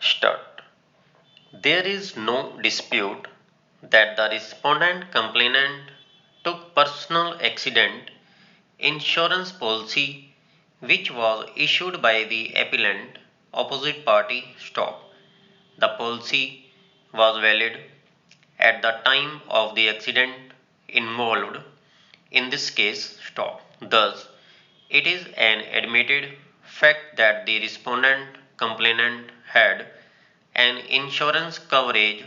Start. There is no dispute that the respondent complainant took personal accident insurance policy which was issued by the appellant opposite party stop. The policy was valid at the time of the accident involved in this case stop. Thus, it is an admitted fact that the respondent complainant had an insurance coverage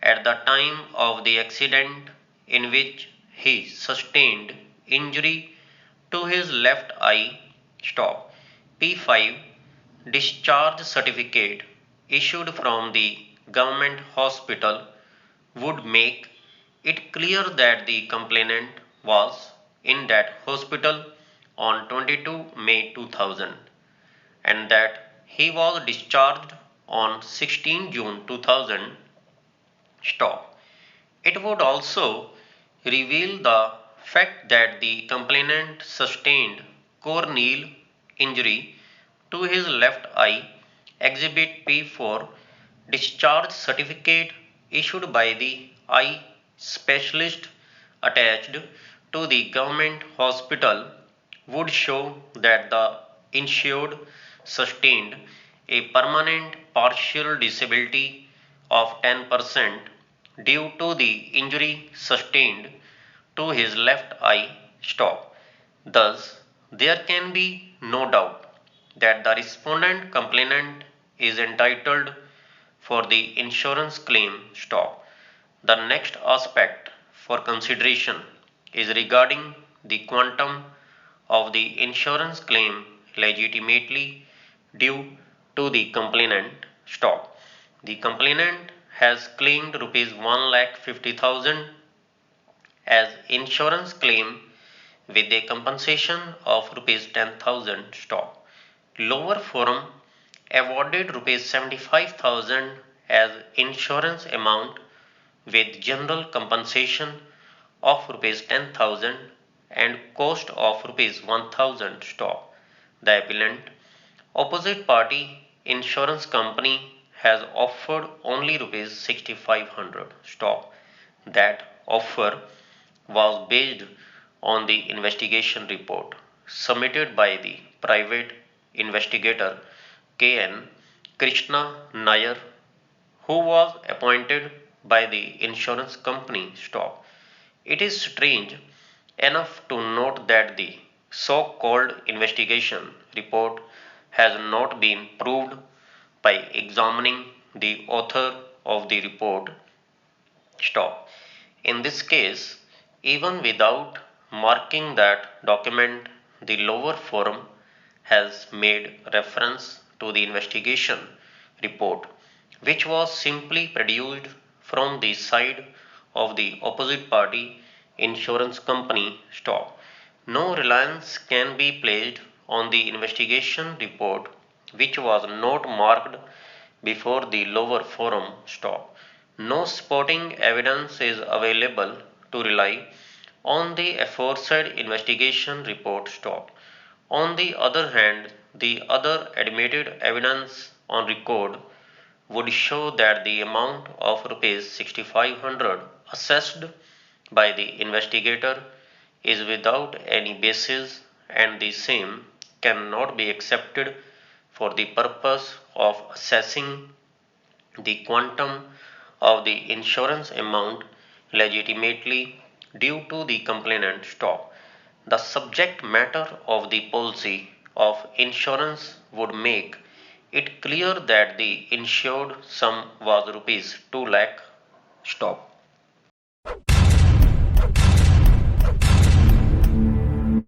at the time of the accident in which he sustained injury to his left eye stop. P5 discharge certificate issued from the government hospital would make it clear that the complainant was in that hospital on 22 May 2000 and that he was discharged on 16 June 2000 stop. It would also reveal the fact that the complainant sustained corneal injury to his left eye. Exhibit P4 discharge certificate issued by the eye specialist attached to the government hospital would show that the insured sustained a permanent partial disability of 10% due to the injury sustained to his left eye stop. Thus, there can be no doubt that the respondent complainant is entitled for the insurance claim stop. The next aspect for consideration is regarding the quantum of the insurance claim legitimately due to the complainant stop. The complainant has claimed rupees 1,50,000 as insurance claim with a compensation of rupees 10,000 stop. Lower forum awarded rupees 75,000 as insurance amount with general compensation of rupees 10,000 and cost of rupees 1,000 stop. The appellant opposite party insurance company has offered only rupees 6,500 stop. That offer was based on the investigation report submitted by the private investigator K.N. Krishna Nair, who was appointed by the insurance company stop. It is strange enough to note that the so-called investigation report has not been proved by examining the author of the report stop. In this case, even without marking that document, the lower forum has made reference to the investigation report, which was simply produced from the side of the opposite party insurance company stop. No reliance can be placed on the investigation report, which was not marked before the lower forum stop. No supporting evidence is available to rely on the aforesaid investigation report stop. On the other hand, the other admitted evidence on record would show that the amount of rupees 6,500 assessed by the investigator is without any basis and the same cannot be accepted for the purpose of assessing the quantum of the insurance amount legitimately due to the complainant stop. The subject matter of the policy of insurance would make it clear that the insured sum was rupees 2 lakh stop.